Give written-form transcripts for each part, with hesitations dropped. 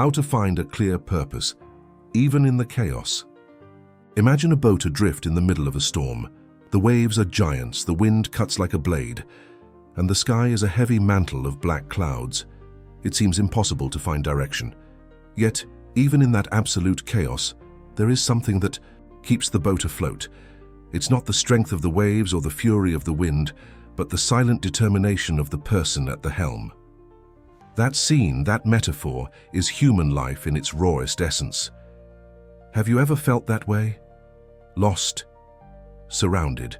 How to find a clear purpose, even in the chaos. Imagine a boat adrift in the middle of a storm. The waves are giants, the wind cuts like a blade, and the sky is a heavy mantle of black clouds. It seems impossible to find direction. Yet, even in that absolute chaos, there is something that keeps the boat afloat. It's not the strength of the waves or the fury of the wind, but the silent determination of the person at the helm. That scene, that metaphor, is human life in its rawest essence. Have you ever felt that way? Lost, surrounded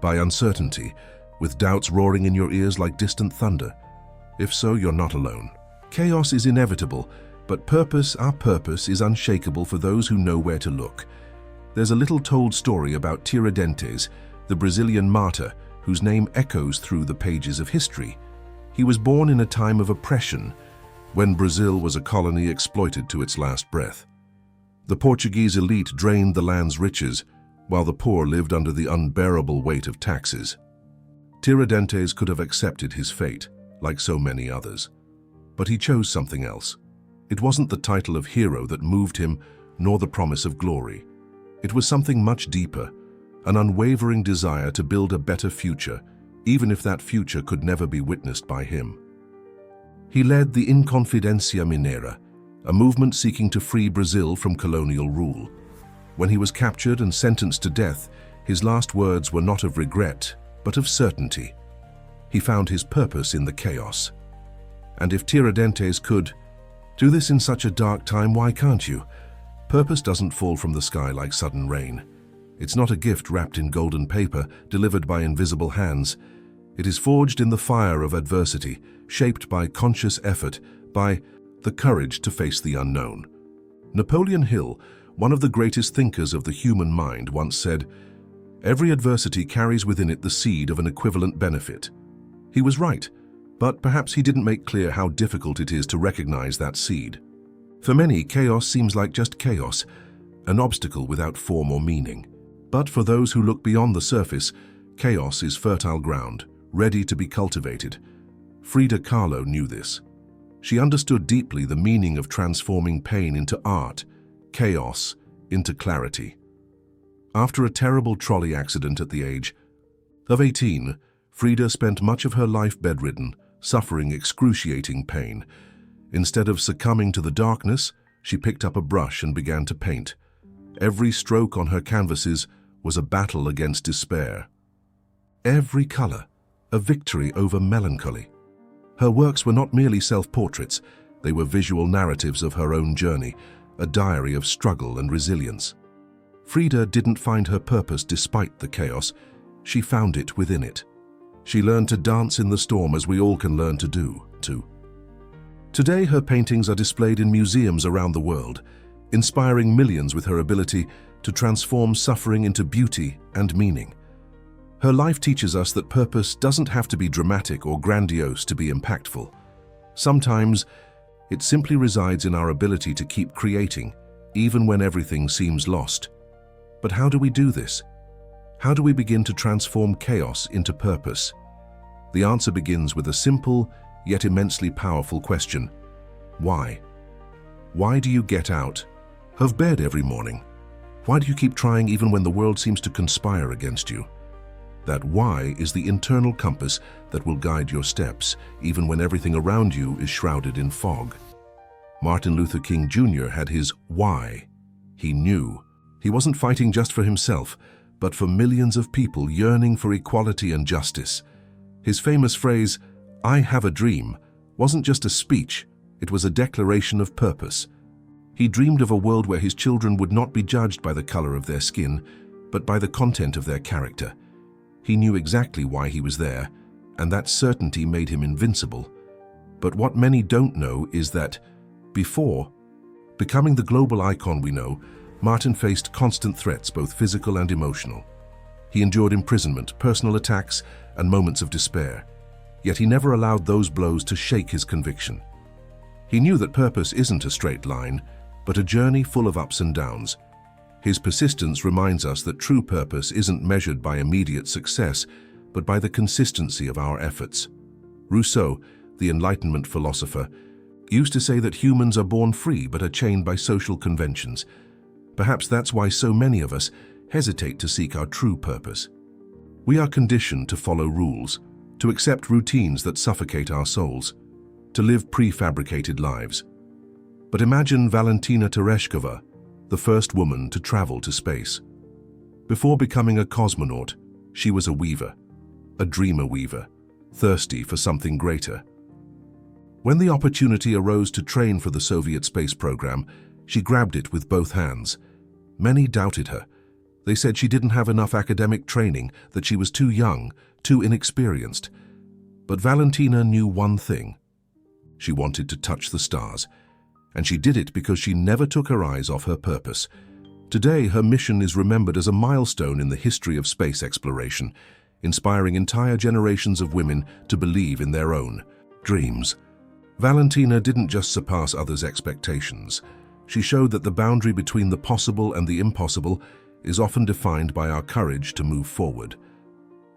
by uncertainty, with doubts roaring in your ears like distant thunder? If so, you're not alone. Chaos is inevitable, but our purpose is unshakable for those who know where to look. There's a little-told story about Tiradentes, the Brazilian martyr, whose name echoes through the pages of history. He was born in a time of oppression, when Brazil was a colony exploited to its last breath. The Portuguese elite drained the land's riches, while the poor lived under the unbearable weight of taxes. Tiradentes could have accepted his fate, like so many others. But he chose something else. It wasn't the title of hero that moved him, nor the promise of glory. It was something much deeper, an unwavering desire to build a better future, even if that future could never be witnessed by him. He led the Inconfidencia Mineira, a movement seeking to free Brazil from colonial rule. When he was captured and sentenced to death, his last words were not of regret, but of certainty. He found his purpose in the chaos. And if Tiradentes could do this in such a dark time, why can't you? Purpose doesn't fall from the sky like sudden rain. It's not a gift wrapped in golden paper, delivered by invisible hands. It is forged in the fire of adversity, shaped by conscious effort, by the courage to face the unknown. Napoleon Hill, one of the greatest thinkers of the human mind, once said, "Every adversity carries within it the seed of an equivalent benefit." He was right, but perhaps he didn't make clear how difficult it is to recognize that seed. For many, chaos seems like just chaos, an obstacle without form or meaning. But for those who look beyond the surface, chaos is fertile ground, ready to be cultivated. Frida Kahlo knew this. She understood deeply the meaning of transforming pain into art, chaos into clarity. After a terrible trolley accident at the age of 18, Frida spent much of her life bedridden, suffering excruciating pain. Instead of succumbing to the darkness, she picked up a brush and began to paint. Every stroke on her canvases was a battle against despair. Every color, a victory over melancholy. Her works were not merely self-portraits, they were visual narratives of her own journey, a diary of struggle and resilience. Frida didn't find her purpose despite the chaos, she found it within it. She learned to dance in the storm as we all can learn to do, too. Today, her paintings are displayed in museums around the world, inspiring millions with her ability to transform suffering into beauty and meaning. Her life teaches us that purpose doesn't have to be dramatic or grandiose to be impactful. Sometimes, it simply resides in our ability to keep creating, even when everything seems lost. But how do we do this? How do we begin to transform chaos into purpose? The answer begins with a simple, yet immensely powerful question. Why? Why do you get out of bed every morning? Why do you keep trying even when the world seems to conspire against you? That why is the internal compass that will guide your steps, even when everything around you is shrouded in fog. Martin Luther King Jr. had his why. He knew. He wasn't fighting just for himself, but for millions of people yearning for equality and justice. His famous phrase, "I have a dream," wasn't just a speech, it was a declaration of purpose. He dreamed of a world where his children would not be judged by the color of their skin, but by the content of their character. He knew exactly why he was there, and that certainty made him invincible. But what many don't know is that, before becoming the global icon we know, Martin faced constant threats, both physical and emotional. He endured imprisonment, personal attacks, and moments of despair. Yet he never allowed those blows to shake his conviction. He knew that purpose isn't a straight line, but a journey full of ups and downs. His persistence reminds us that true purpose isn't measured by immediate success, but by the consistency of our efforts. Rousseau, the Enlightenment philosopher, used to say that humans are born free but are chained by social conventions. Perhaps that's why so many of us hesitate to seek our true purpose. We are conditioned to follow rules, to accept routines that suffocate our souls, to live prefabricated lives. But imagine Valentina Tereshkova, the first woman to travel to space. Before becoming a cosmonaut, she was a weaver, a dreamer weaver, thirsty for something greater. When the opportunity arose to train for the Soviet space program, she grabbed it with both hands. Many doubted her. They said she didn't have enough academic training, that she was too young, too inexperienced. But Valentina knew one thing. She wanted to touch the stars, and she did it because she never took her eyes off her purpose. Today, her mission is remembered as a milestone in the history of space exploration, inspiring entire generations of women to believe in their own dreams. Valentina didn't just surpass others' expectations. She showed that the boundary between the possible and the impossible is often defined by our courage to move forward.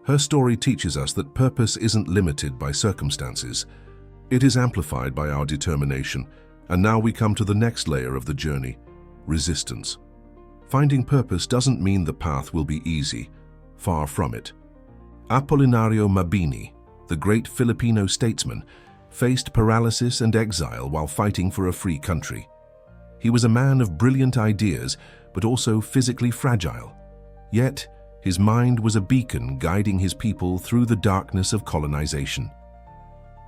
Her story teaches us that purpose isn't limited by circumstances. It is amplified by our determination. And now we come to the next layer of the journey: resistance. Finding purpose doesn't mean the path will be easy. Far from it. Apolinario Mabini, the great Filipino statesman, faced paralysis and exile while fighting for a free country. He was a man of brilliant ideas, but also physically fragile. Yet, his mind was a beacon guiding his people through the darkness of colonization.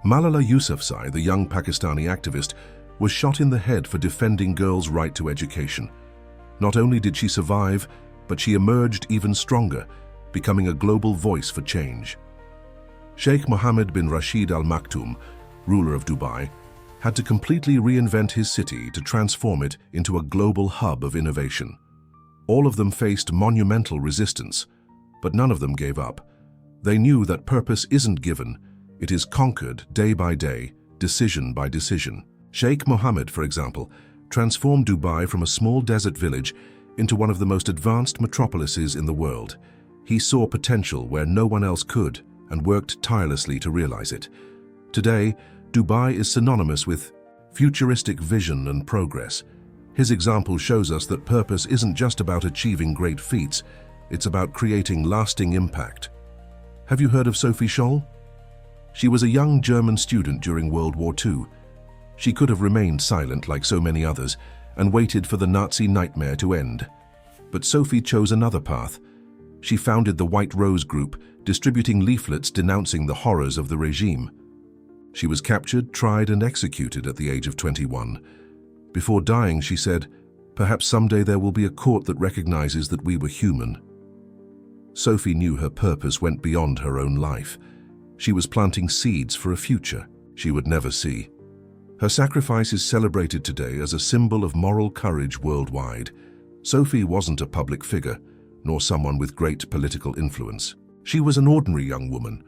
Malala Yousafzai, the young Pakistani activist, was shot in the head for defending girls' right to education. Not only did she survive, but she emerged even stronger, becoming a global voice for change. Sheikh Mohammed bin Rashid Al Maktoum, ruler of Dubai, had to completely reinvent his city to transform it into a global hub of innovation. All of them faced monumental resistance, but none of them gave up. They knew that purpose isn't given, it is conquered day by day, decision by decision. Sheikh Mohammed, for example, transformed Dubai from a small desert village into one of the most advanced metropolises in the world. He saw potential where no one else could and worked tirelessly to realize it. Today, Dubai is synonymous with futuristic vision and progress. His example shows us that purpose isn't just about achieving great feats, it's about creating lasting impact. Have you heard of Sophie Scholl? She was a young German student during World War II. She could have remained silent like so many others and waited for the Nazi nightmare to end. But Sophie chose another path. She founded the White Rose Group, distributing leaflets denouncing the horrors of the regime. She was captured, tried, and executed at the age of 21. Before dying, she said, "Perhaps someday there will be a court that recognizes that we were human." Sophie knew her purpose went beyond her own life. She was planting seeds for a future she would never see. Her sacrifice is celebrated today as a symbol of moral courage worldwide. Sophie wasn't a public figure, nor someone with great political influence. She was an ordinary young woman,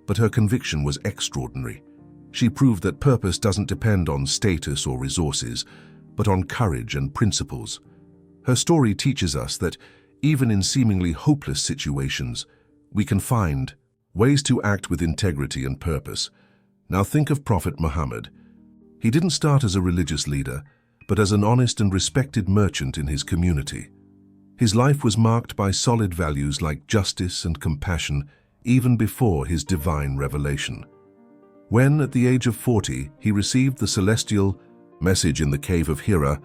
but her conviction was extraordinary. She proved that purpose doesn't depend on status or resources, but on courage and principles. Her story teaches us that even in seemingly hopeless situations, we can find ways to act with integrity and purpose. Now think of Prophet Muhammad. He didn't start as a religious leader, but as an honest and respected merchant in his community. His life was marked by solid values like justice and compassion, even before his divine revelation. When, at the age of 40, he received the celestial message in the cave of Hira,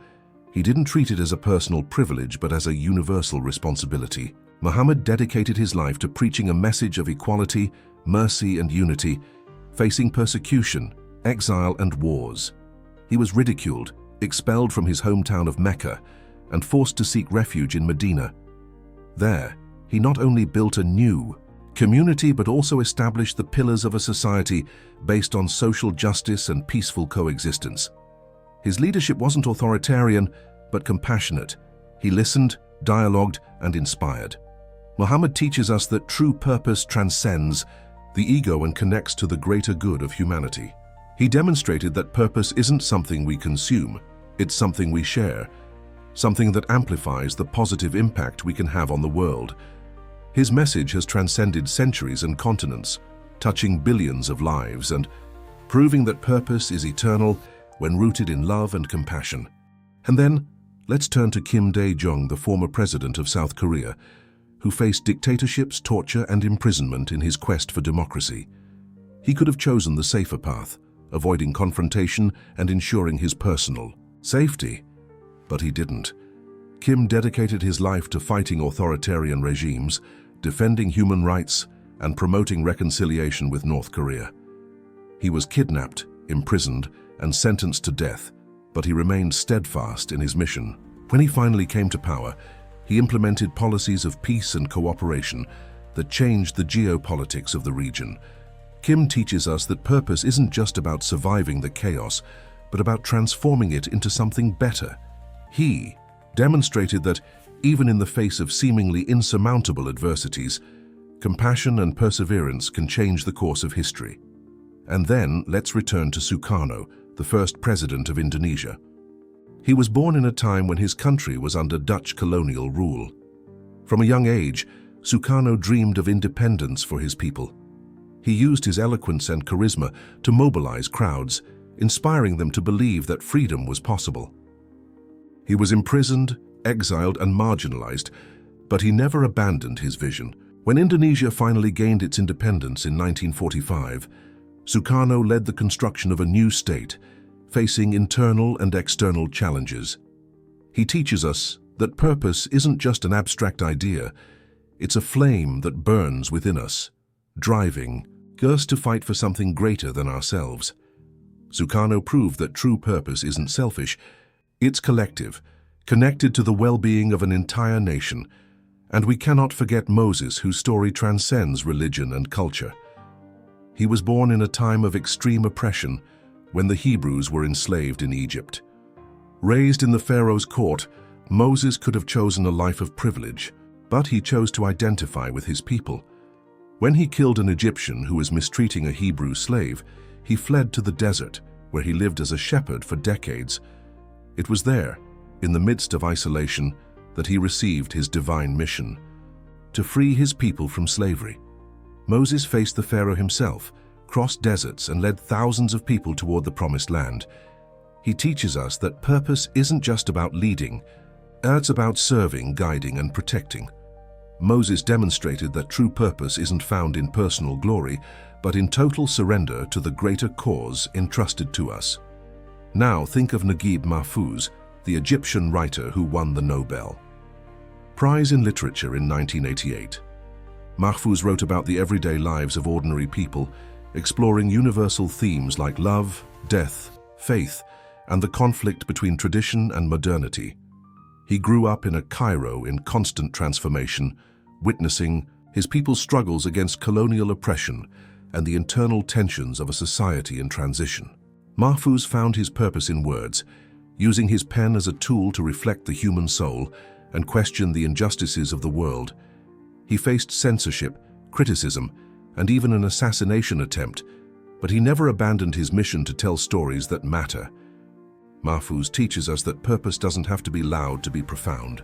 he didn't treat it as a personal privilege but as a universal responsibility. Muhammad dedicated his life to preaching a message of equality, mercy, and unity, facing persecution, exile, and wars. He was ridiculed, expelled from his hometown of Mecca, and forced to seek refuge in Medina. There, he not only built a new community but also established the pillars of a society based on social justice and peaceful coexistence. His leadership wasn't authoritarian, but compassionate. He listened, dialogued, and inspired. Muhammad teaches us that true purpose transcends the ego and connects to the greater good of humanity. He demonstrated that purpose isn't something we consume, it's something we share, something that amplifies the positive impact we can have on the world. His message has transcended centuries and continents, touching billions of lives and proving that purpose is eternal when rooted in love and compassion. And then, let's turn to Kim Dae-jung, the former president of South Korea, who faced dictatorships, torture, and imprisonment in his quest for democracy. He could have chosen the safer path, avoiding confrontation and ensuring his personal safety. But he didn't. Kim dedicated his life to fighting authoritarian regimes, defending human rights, and promoting reconciliation with North Korea. He was kidnapped, imprisoned, and sentenced to death, but he remained steadfast in his mission. When he finally came to power, he implemented policies of peace and cooperation that changed the geopolitics of the region. Kim teaches us that purpose isn't just about surviving the chaos, but about transforming it into something better. He demonstrated that, even in the face of seemingly insurmountable adversities, compassion and perseverance can change the course of history. And then, let's return to Sukarno, the first president of Indonesia. He was born in a time when his country was under Dutch colonial rule. From a young age, Sukarno dreamed of independence for his people. He used his eloquence and charisma to mobilize crowds, inspiring them to believe that freedom was possible. He was imprisoned, exiled, and marginalized, but he never abandoned his vision. When Indonesia finally gained its independence in 1945, Sukarno led the construction of a new state, facing internal and external challenges. He teaches us that purpose isn't just an abstract idea, it's a flame that burns within us, driving us to fight for something greater than ourselves. Sukarno proved that true purpose isn't selfish, it's collective, connected to the well-being of an entire nation. And we cannot forget Moses, whose story transcends religion and culture. He was born in a time of extreme oppression, when the Hebrews were enslaved in Egypt. Raised in the Pharaoh's court, Moses could have chosen a life of privilege, but he chose to identify with his people. When he killed an Egyptian who was mistreating a Hebrew slave, he fled to the desert, where he lived as a shepherd for decades. It was there, in the midst of isolation, that he received his divine mission, to free his people from slavery. Moses faced the Pharaoh himself, crossed deserts, and led thousands of people toward the Promised Land. He teaches us that purpose isn't just about leading, it's about serving, guiding, and protecting. Moses demonstrated that true purpose isn't found in personal glory, but in total surrender to the greater cause entrusted to us. Now think of Naguib Mahfouz, the Egyptian writer who won the Nobel Prize in Literature in 1988. Mahfouz wrote about the everyday lives of ordinary people, exploring universal themes like love, death, faith, and the conflict between tradition and modernity. He grew up in a Cairo in constant transformation, witnessing his people's struggles against colonial oppression and the internal tensions of a society in transition. Mahfouz found his purpose in words, using his pen as a tool to reflect the human soul and question the injustices of the world. He faced censorship, criticism, and even an assassination attempt, but he never abandoned his mission to tell stories that matter. Mahfouz teaches us that purpose doesn't have to be loud to be profound.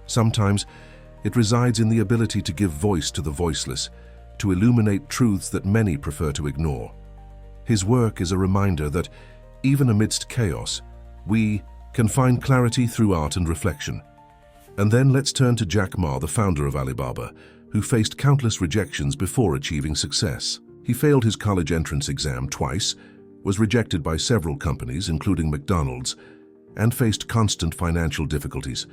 Sometimes, it resides in the ability to give voice to the voiceless, to illuminate truths that many prefer to ignore. His work is a reminder that, even amidst chaos, we can find clarity through art and reflection. And then let's turn to Jack Ma, the founder of Alibaba, who faced countless rejections before achieving success. He failed his college entrance exam twice, was rejected by several companies, including McDonald's, and faced constant financial difficulties.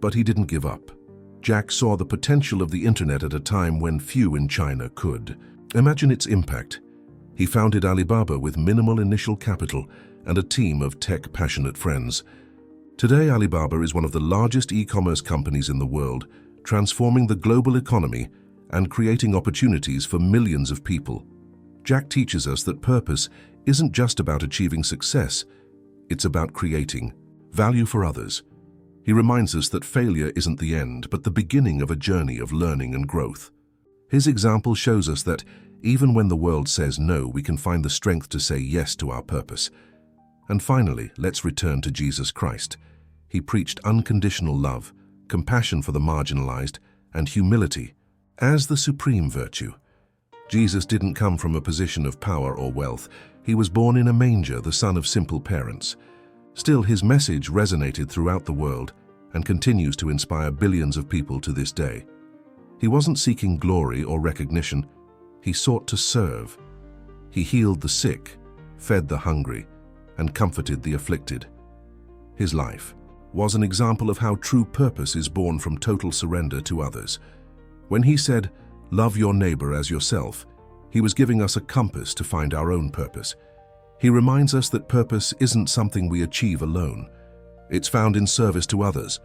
But he didn't give up. Jack saw the potential of the internet at a time when few in China could. Imagine its impact. He founded Alibaba with minimal initial capital and a team of tech-passionate friends. Today, Alibaba is one of the largest e-commerce companies in the world, transforming the global economy and creating opportunities for millions of people. Jack teaches us that purpose isn't just about achieving success, it's about creating value for others. He reminds us that failure isn't the end, but the beginning of a journey of learning and growth. His example shows us that even when the world says no, we can find the strength to say yes to our purpose. And finally, let's return to Jesus Christ. He preached unconditional love, compassion for the marginalized, and humility as the supreme virtue. Jesus didn't come from a position of power or wealth. He was born in a manger, the son of simple parents. Still, his message resonated throughout the world and continues to inspire billions of people to this day. He wasn't seeking glory or recognition. He sought to serve. He healed the sick, fed the hungry, and comforted the afflicted. His life was an example of how true purpose is born from total surrender to others. When he said, "Love your neighbor as yourself," he was giving us a compass to find our own purpose. He reminds us that purpose isn't something we achieve alone. It's found in service to others.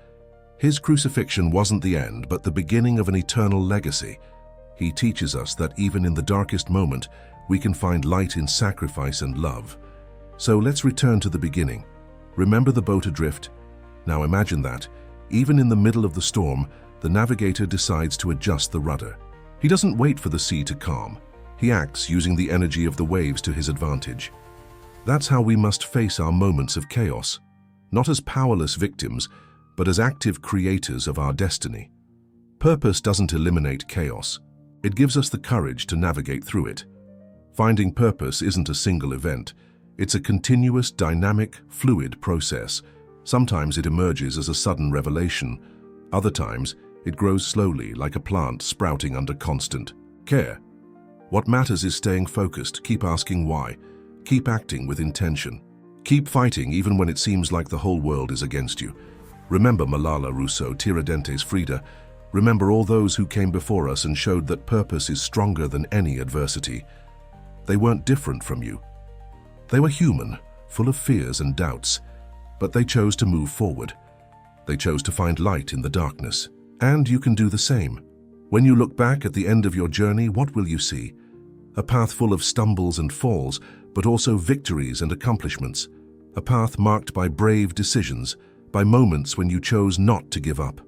His crucifixion wasn't the end, but the beginning of an eternal legacy. He teaches us that even in the darkest moment, we can find light in sacrifice and love. So let's return to the beginning. Remember the boat adrift? Now imagine that, even in the middle of the storm, the navigator decides to adjust the rudder. He doesn't wait for the sea to calm. He acts using the energy of the waves to his advantage. That's how we must face our moments of chaos, not as powerless victims, but as active creators of our destiny. Purpose doesn't eliminate chaos. It gives us the courage to navigate through it. Finding purpose isn't a single event. It's a continuous, dynamic, fluid process. Sometimes it emerges as a sudden revelation. Other times, it grows slowly, like a plant sprouting under constant care. What matters is staying focused, keep asking why, keep acting with intention. Keep fighting even when it seems like the whole world is against you. Remember Malala Rousseau, Tiradentes Frida. Remember all those who came before us and showed that purpose is stronger than any adversity. They weren't different from you. They were human, full of fears and doubts, but they chose to move forward. They chose to find light in the darkness. And you can do the same. When you look back at the end of your journey, what will you see? A path full of stumbles and falls, but also victories and accomplishments. A path marked by brave decisions, by moments when you chose not to give up.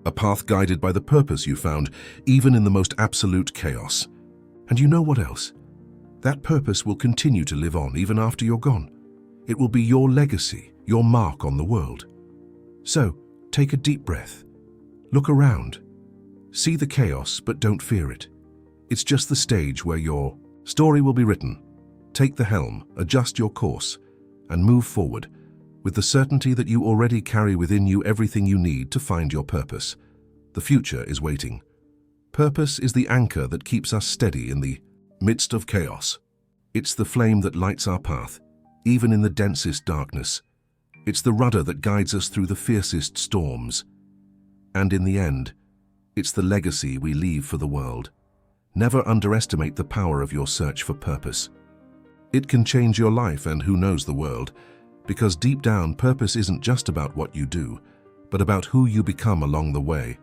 A path guided by the purpose you found, even in the most absolute chaos. And you know what else? That purpose will continue to live on even after you're gone. It will be your legacy, your mark on the world. So, take a deep breath. Look around. See the chaos, but don't fear it. It's just the stage where your story will be written. Take the helm, adjust your course, and move forward with the certainty that you already carry within you everything you need to find your purpose. The future is waiting. Purpose is the anchor that keeps us steady in the midst of chaos. It's the flame that lights our path, even in the densest darkness. It's the rudder that guides us through the fiercest storms. And in the end, it's the legacy we leave for the world. Never underestimate the power of your search for purpose. It can change your life and who knows the world, because deep down, purpose isn't just about what you do, but about who you become along the way.